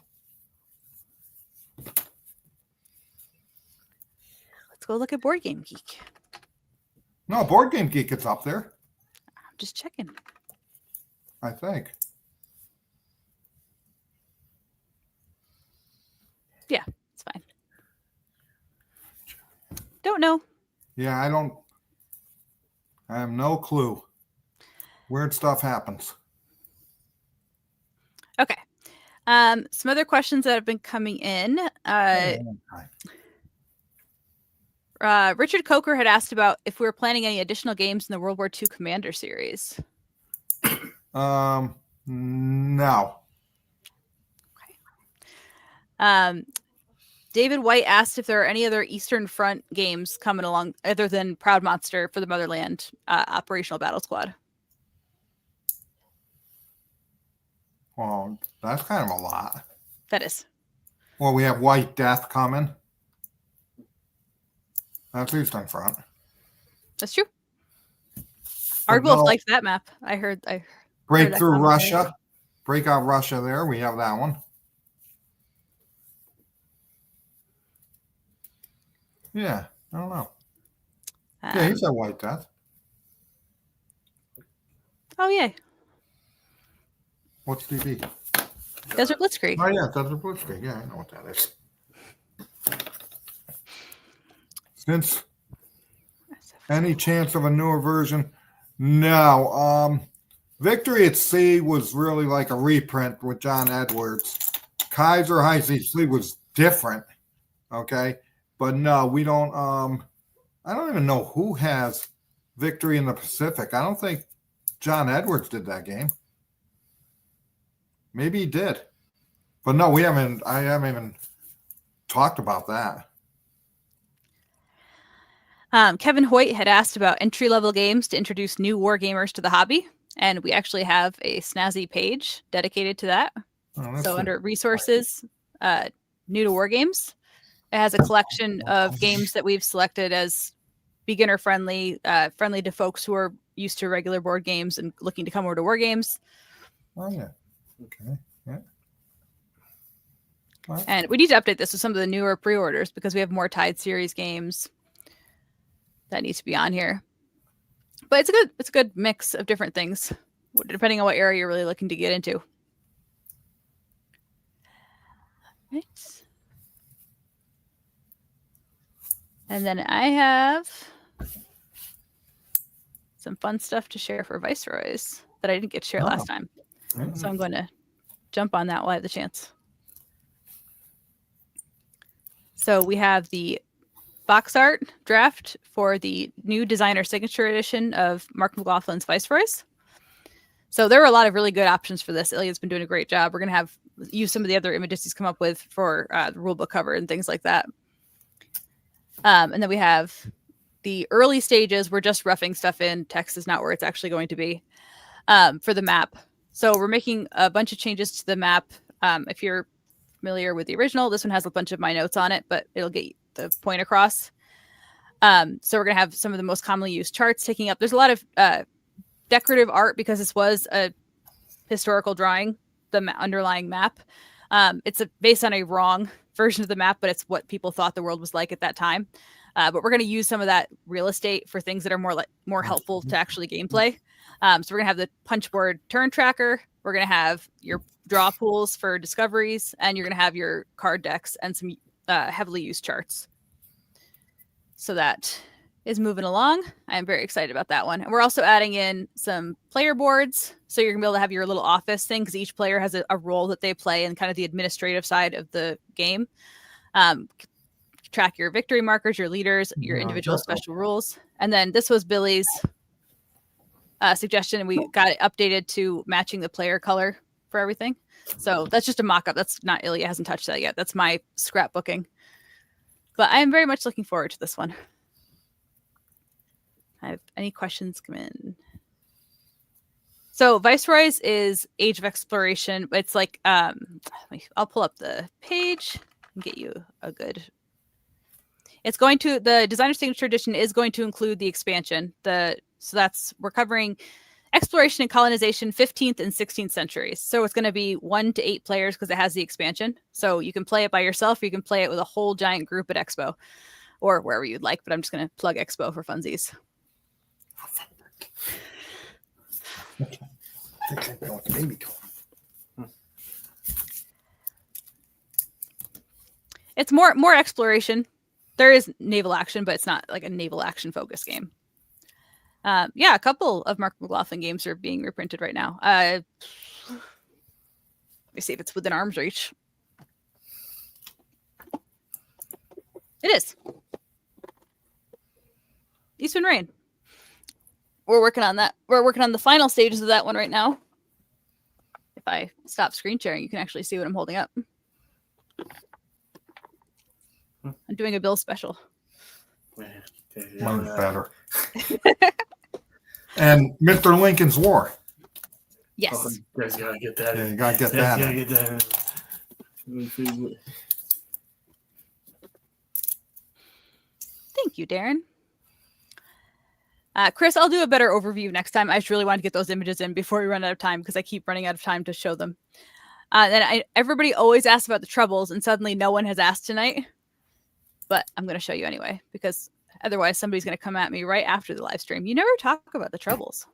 Let's go look at Board Game Geek. No, Board Game Geek, it's up there, I'm just checking. I think. Yeah, it's fine. Don't know. Yeah, I have no clue. Weird stuff happens. Okay. Some other questions that have been coming in. Richard Coker had asked about if we were planning any additional games in the World War II Commander series. No. David White asked if there are any other Eastern Front games coming along other than Proud Monster for the Motherland Operational Battle Squad. Well, that's kind of a lot. That is. Well, we have White Death coming. That's Eastern Front. That's true. But Ardwolf no, likes that map. I heard Break that through comment. Russia. Break out Russia there. We have that one. Yeah, I don't know. Yeah, he said White Death. Oh, yeah. What's DB? Desert Blitzkrieg. Oh, yeah, Desert Blitzkrieg. Yeah, I know what that is. Since any chance of a newer version? No. Victory at Sea was really like a reprint with John Edwards. Kaiser High Seas Fleet was different. Okay. But no, we don't. I don't even know who has Victory in the Pacific. I don't think John Edwards did that game. Maybe he did. But no, I haven't even talked about that. Kevin Hoyt had asked about entry-level games to introduce new wargamers to the hobby, and we actually have a snazzy page dedicated to that. Oh, So under resources, new to wargames, it has a collection of games that we've selected as beginner-friendly, friendly to folks who are used to regular board games and looking to come over to war games. Oh, yeah. Okay. Yeah. Well, And we need to update this with some of the newer pre-orders because we have more Tide Series games that needs to be on here. But it's a good mix of different things, depending on what area you're really looking to get into. Right. And then I have some fun stuff to share for Viceroys that I didn't get to share last time. So I'm going to jump on that while I have the chance. So we have the box art draft for the new designer signature edition of Mark McLaughlin's Viceroys. So there were a lot of really good options for this. Ilya's been doing a great job. We're going to use some of the other images he's come up with for the rulebook cover and things like that. And then we have the early stages. We're just roughing stuff in. Text is not where it's actually going to be for the map. So we're making a bunch of changes to the map. If you're familiar with the original, this one has a bunch of my notes on it, but it'll get the point across. So we're going to have some of the most commonly used charts taking up. There's a lot of decorative art because this was a historical drawing, the underlying map. It's based on a wrong version of the map, but it's what people thought the world was like at that time. But we're going to use some of that real estate for things that are more helpful to actually gameplay. So we're going to have the punch board turn tracker. We're going to have your draw pools for discoveries, and you're going to have your card decks and some heavily used charts. So that is moving along. I'm very excited about that one. And we're also adding in some player boards. So you're going to be able to have your little office thing because each player has a role that they play in kind of the administrative side of the game. Track your victory markers, your leaders, your individual special rules. And then this was Billy's suggestion, and we got it updated to matching the player color for everything. So that's just a mock-up. That's not Ilya hasn't touched that yet. That's my scrapbooking. But I am very much looking forward to this one. I have any questions come in. So Viceroys is Age of Exploration. It's like I'll pull up the page and get you a good. It's going to the designer signature edition is going to include the expansion. We're covering Exploration and colonization, 15th and 16th centuries. So it's going to be 1 to 8 players because it has the expansion. So you can play it by yourself, or you can play it with a whole giant group at Expo or wherever you'd like. But I'm just going to plug Expo for funsies. I think I'm going with baby toy. It's more exploration. There is naval action, but it's not like a naval action focused game. Yeah, a couple of Mark McLaughlin games are being reprinted right now. Let me see if it's within arm's reach. It is. Eastern Rain. We're working on that. We're working on the final stages of that one right now. If I stop screen sharing, you can actually see what I'm holding up. I'm doing a Bill special. Mine's better. And Mr. Lincoln's War. Yes. You guys gotta get that. Yeah, you gotta get You guys that. gotta get that. Thank you, Darren. Chris, I'll do a better overview next time. I just really want to get those images in before we run out of time because I keep running out of time to show them. Everybody always asks about the troubles, and suddenly no one has asked tonight. But I'm going to show you anyway because otherwise somebody's going to come at me right after the live stream. You never talk about the troubles.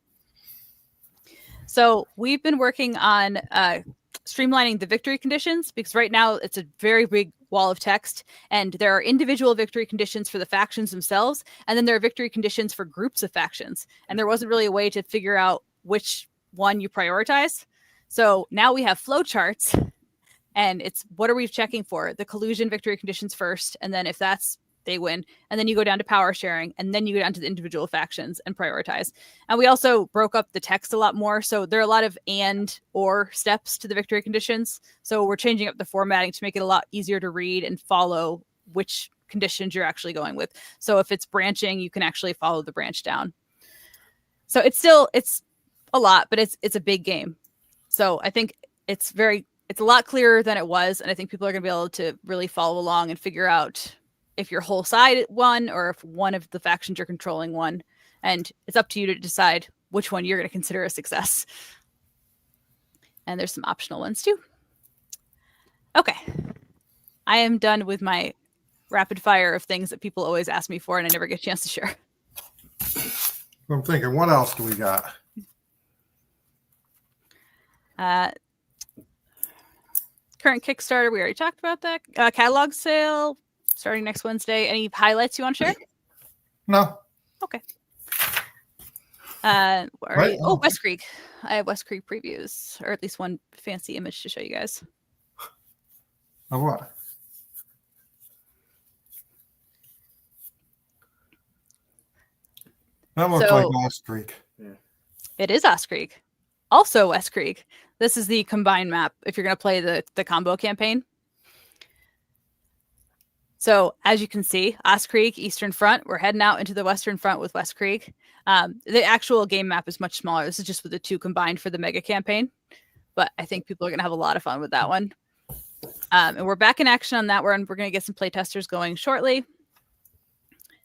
So we've been working on streamlining the victory conditions because right now it's a very big wall of text, and there are individual victory conditions for the factions themselves, and then there are victory conditions for groups of factions, and there wasn't really a way to figure out which one you prioritize. So now we have flowcharts, and it's what are we checking for? The collusion victory conditions first, and then if that's they win, and then you go down to power sharing, and then you go down to the individual factions and prioritize. And we also broke up the text a lot more, so there are a lot of and or steps to the victory conditions. So we're changing up the formatting to make it a lot easier to read and follow which conditions you're actually going with. So if it's branching, you can actually follow the branch down. So it's a lot, but it's a big game. So I think it's a lot clearer than it was, and I think people are going to be able to really follow along and figure out if your whole side won or if one of the factions you're controlling won. And it's up to you to decide which one you're going to consider a success. And there's some optional ones too. Okay. I am done with my rapid fire of things that people always ask me for and I never get a chance to share. I'm thinking, what else do we got? Current Kickstarter, we already talked about that. Catalog sale starting next Wednesday. Any highlights you want to share? No. Okay. Right. Oh, West Creek. I have West Creek previews, or at least one fancy image to show you guys. Of what? That looks like West Creek. It is Ost Creek. Also West Creek. This is the combined map if you're going to play the combo campaign. So as you can see, Ost Creek, Eastern Front, we're heading out into the Western Front with West Creek. The actual game map is much smaller. This is just with the two combined for the mega campaign. But I think people are going to have a lot of fun with that one. And we're back in action on that one. We're going to get some play testers going shortly.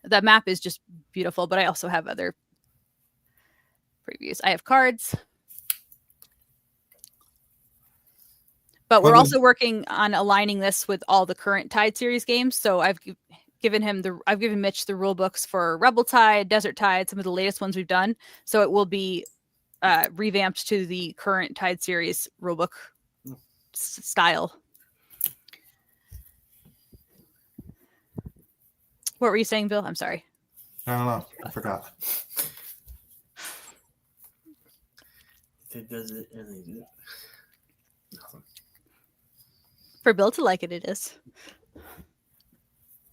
The map is just beautiful, but I also have other previews. I have cards. But we're also working on aligning this with all the current Tide series games. So I've given Mitch the rule books for Rebel Tide, Desert Tide, some of the latest ones we've done. So it will be revamped to the current Tide series rulebook style. What were you saying, Bill? I'm sorry. I don't know. I forgot. It does it and For Bill to like it, it is.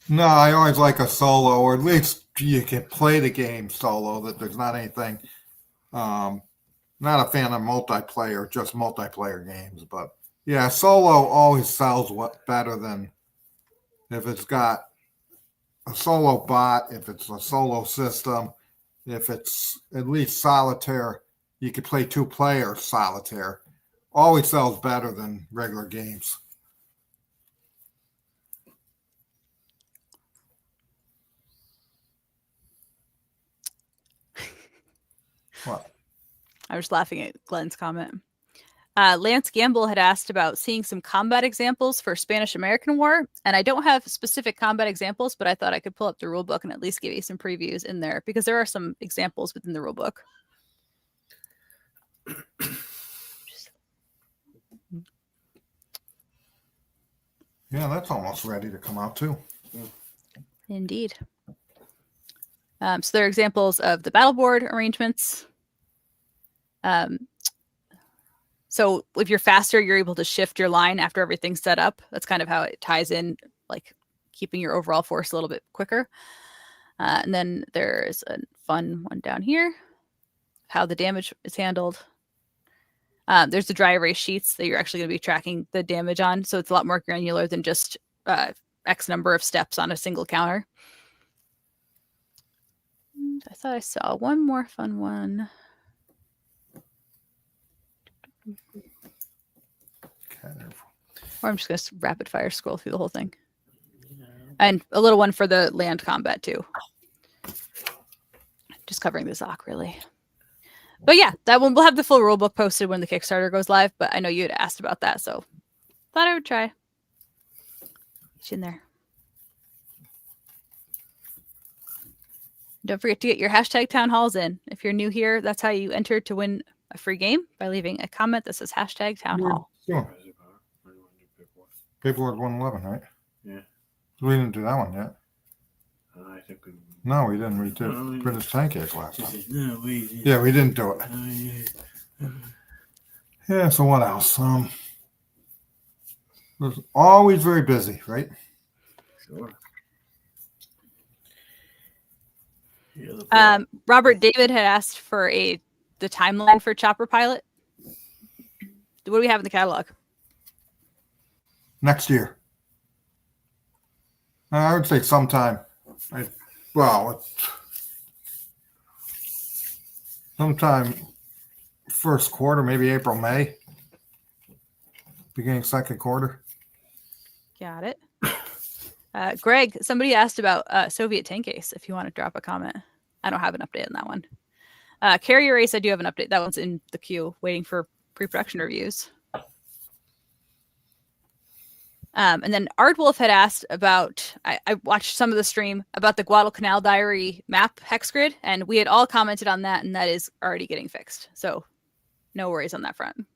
No, I always like a solo, or at least you can play the game solo, that there's not anything. Not a fan of multiplayer, just multiplayer games. But yeah, solo always sells better than if it's got a solo bot, if it's a solo system, if it's at least solitaire, you could play 2-player solitaire. Always sells better than regular games. What? I was laughing at Glenn's comment. Lance Gamble had asked about seeing some combat examples for Spanish-American War, and I don't have specific combat examples, but I thought I could pull up the rulebook and at least give you some previews in there, because there are some examples within the rulebook. Yeah, that's almost ready to come out too. Indeed. So there are examples of the battle board arrangements. So if you're faster, you're able to shift your line after everything's set up. That's kind of how it ties in, like keeping your overall force a little bit quicker. And then there's a fun one down here, how the damage is handled. There's the dry erase sheets that you're actually going to be tracking the damage on. So it's a lot more granular than just X number of steps on a single counter. And I thought I saw one more fun one. Or I'm just going to rapid fire scroll through the whole thing. Yeah. And a little one for the land combat too. Just covering the Zoc really. But yeah, that one, we'll have the full rulebook posted when the Kickstarter goes live, but I know you had asked about that, so thought I would try. It's in there. Don't forget to get your hashtag town halls in. If you're new here, that's how you enter to win a free game, by leaving a comment that says hashtag town hall. Sure. Paperwork 111, right? Yeah. We didn't do that one yet. I think we. No, we didn't. We did No, British Pancake last time. No, we. Yeah, we didn't do it. Yeah. Yeah, so what else? Was always very busy, right? Sure. Yeah, Robert David had asked for the timeline for Chopper Pilot. What do we have in the catalog? Next year. I would say sometime. Sometime first quarter, maybe April, May. Beginning second quarter. Got it. Greg, somebody asked about Soviet tank ace, if you want to drop a comment. I don't have an update on that one. Carrier ace, I do have an update. That one's in the queue, waiting for pre-production reviews. And then Ardwolf had asked about, I watched some of the stream about the Guadalcanal Diary map hex grid, and we had all commented on that, and that is already getting fixed. So no worries on that front.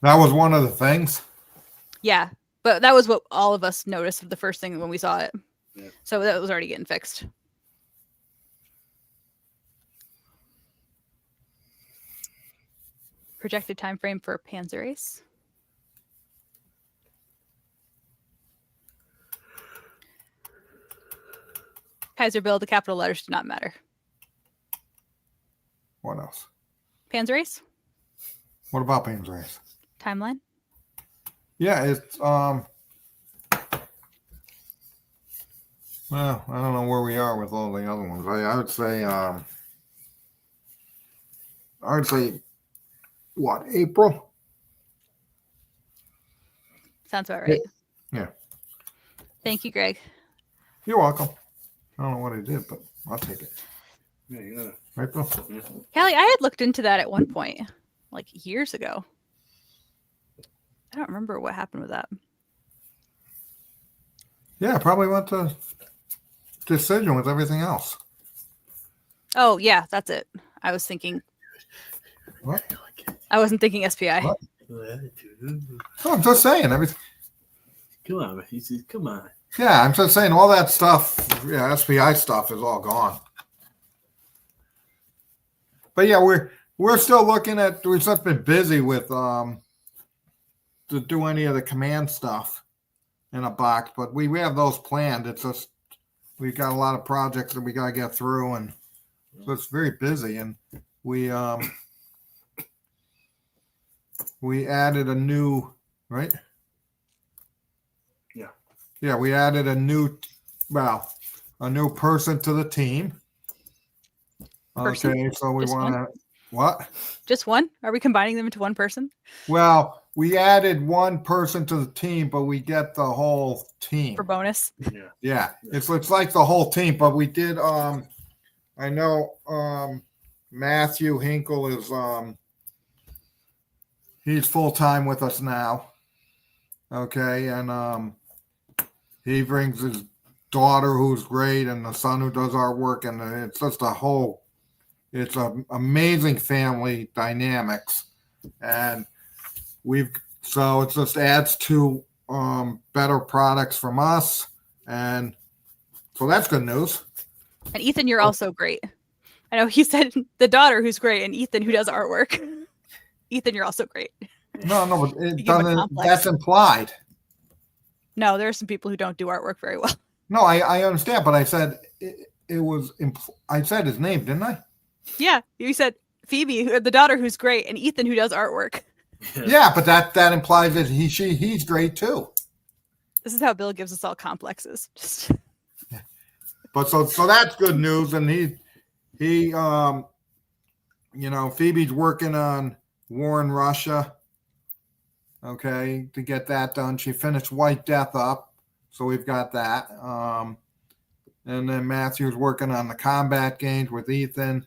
That was one of the things. Yeah, but that was what all of us noticed the first thing when we saw it. Yeah. So that was already getting fixed. Projected time frame for Panzer Ace. Kaiser Bill, the capital letters do not matter. What else? Panzer Ace? What about Payne's Race? Timeline? Yeah, it's well, I don't know where we are with all the other ones. I would say what, April? Sounds about right. Yeah. Thank you, Greg. You're welcome. I don't know what I did, but I'll take it. Yeah, you got it. April? Yeah. Kelly, I had looked into that at one point, like years ago. I don't remember what happened with that. Yeah, probably went to decision with everything else. Oh, yeah, that's it. I was thinking, What? I wasn't thinking SPI. What? Oh, I'm just saying everything. Come on, man. He says, come on. Yeah, I'm just saying all that stuff. Yeah, SPI stuff is all gone. But yeah, we're still looking at. We've just been busy with to do any of the command stuff in a box, but we have those planned. It's just we've got a lot of projects that we got to get through, and so it's very busy. And we added a new right. Yeah, we added a new person to the team. Person? Okay, so we Just want to what? Just one? Are we combining them into one person? Well, we added one person to the team, but we get the whole team For bonus? Yeah. Yeah, it's like the whole team, but we did I know Matthew Hinkle is he's full time with us now. Okay, and he brings his daughter who's great and the son who does our work, and it's just it's an amazing family dynamics, and so it just adds to better products from us, and so that's good news. And Ethan, you're also great. I know he said the daughter who's great, and Ethan who does artwork. Ethan, you're also great. No, but You it give him a doesn't. complex. That's implied. No, there are some people who don't do artwork very well. No, I understand, but I said it was. I said his name, didn't I? Yeah, you said Phoebe, the daughter who's great, and Ethan who does artwork. Yeah, but that implies that he's great too. This is how Bill gives us all complexes. Just But so that's good news, and he Phoebe's working on War in Russia. Okay, to get that done. She finished White Death up, so we've got that. And then Matthew's working on the combat games with Ethan,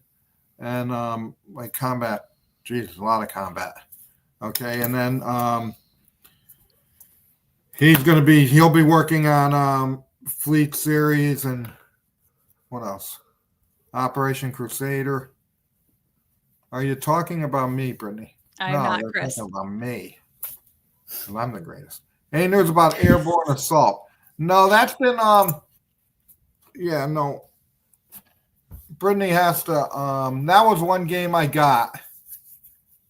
and like combat. Geez, a lot of combat. Okay, and then he'll be working on Fleet Series and what else? Operation Crusader. Are you talking about me, Brittany? I'm no, not you're Chris. talking about me. Well, I'm the greatest. Any news about airborne assault? No, that's been yeah, no. Brittany has to that was one game I got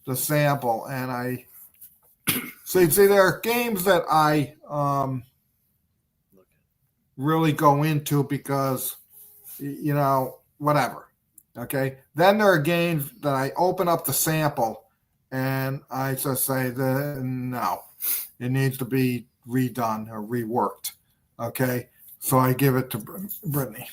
the sample, and I see there are games that I really go into because whatever. Okay. Then there are games that I open up the sample and I just say no, it needs to be redone or reworked. Okay. So I give it to Brittany.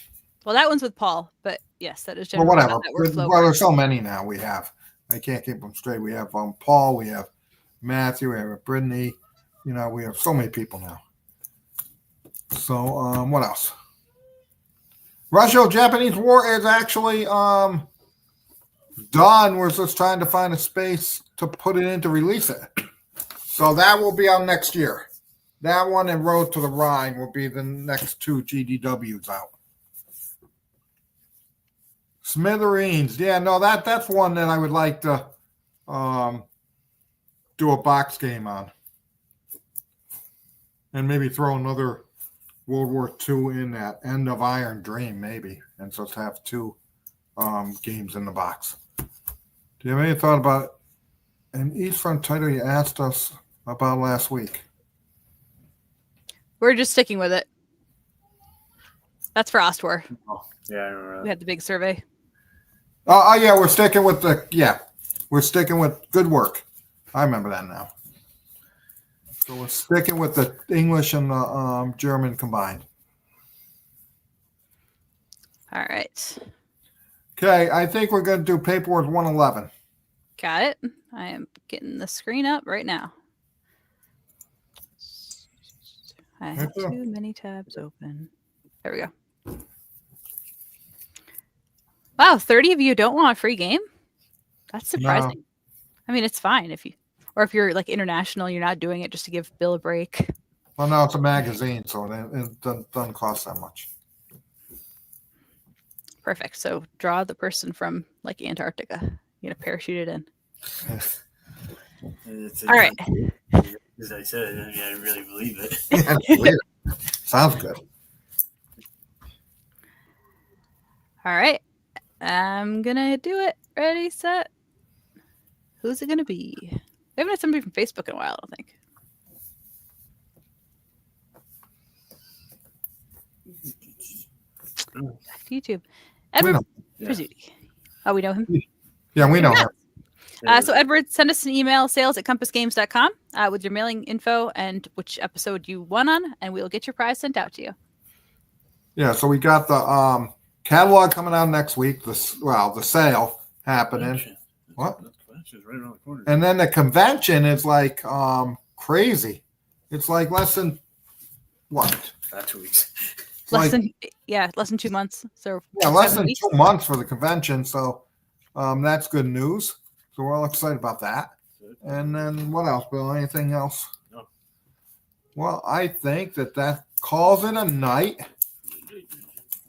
Well, that one's with Paul, but yes, that is Well, generally whatever. how that workflow Well, there's works. so many now we have. I can't keep them straight. We have Paul, we have Matthew, we have Brittany. We have so many people now. So what else? Russo-Japanese War is actually done. We're just trying to find a space to put it in to release it. So that will be out next year. That one and Road to the Rhine will be the next two GDWs out. Smithereens. Yeah, no, that's one that I would like to do a box game on. And maybe throw another World War II in that End of Iron Dream, maybe, and just have two games in the box. Do you have any thought about an East Front title you asked us about last week? We're just sticking with it. That's for Ostwar. Oh, yeah, I remember that. We had the big survey. Oh yeah, we're sticking with good work. I remember that now. So we're sticking with the English and the German combined. All right. Okay, I think we're going to do Paperwork 111. Got it. I am getting the screen up right now. I have too many tabs open. There we go. Wow, 30 of you don't want a free game? That's surprising. No. I mean, it's fine if you're like international, you're not doing it just to give Bill a break. Well, no, it's a magazine, so it doesn't cost that much. Perfect. So draw the person from like Antarctica. You're gonna parachute it in. All right. As I said, I really believe it. Yeah, sounds good. All right. I'm gonna do it. Ready, set. Who's it gonna be? We haven't had somebody from Facebook in a while, I don't think. Back to YouTube. Edward Pizzuti. Oh, we know him? Yeah, we know him. So Edward, send us an email, sales@compassgames.com with your mailing info and which episode you won on, and we'll get your prize sent out to you. Yeah, so we got the catalog coming out next week. The sale happening. Convention. What? The convention's right around the corner. And then the convention is like crazy. It's like less than what? About 2 weeks. less than 2 months. So Yeah, less 7 than weeks. 2 months for the convention. So that's good news. So we're all excited about that. And then what else, Bill? Anything else? No. Well, I think that calls it a night.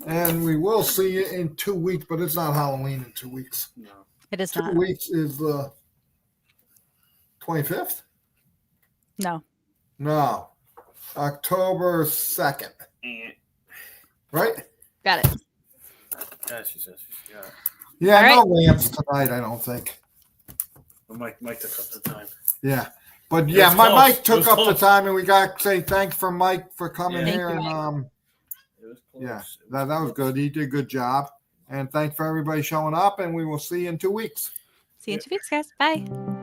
And we will see you in 2 weeks, but it's not Halloween in 2 weeks. No. It is 2 not. weeks is the 25th? No. No. October 2nd. Right? Got it. Yeah, she says she's got it. Yeah, All no lamps tonight, I don't think. But Mike took up the time. Yeah. But It yeah, was my close. Mike It took was up the close. time, and we got to say thanks for Mike for coming Yeah. Thank here. you, And It was close. yeah, It that was close. good. He did a good job. And thanks for everybody showing up, and we will see you in 2 weeks. See you in 2 weeks, guys. Bye.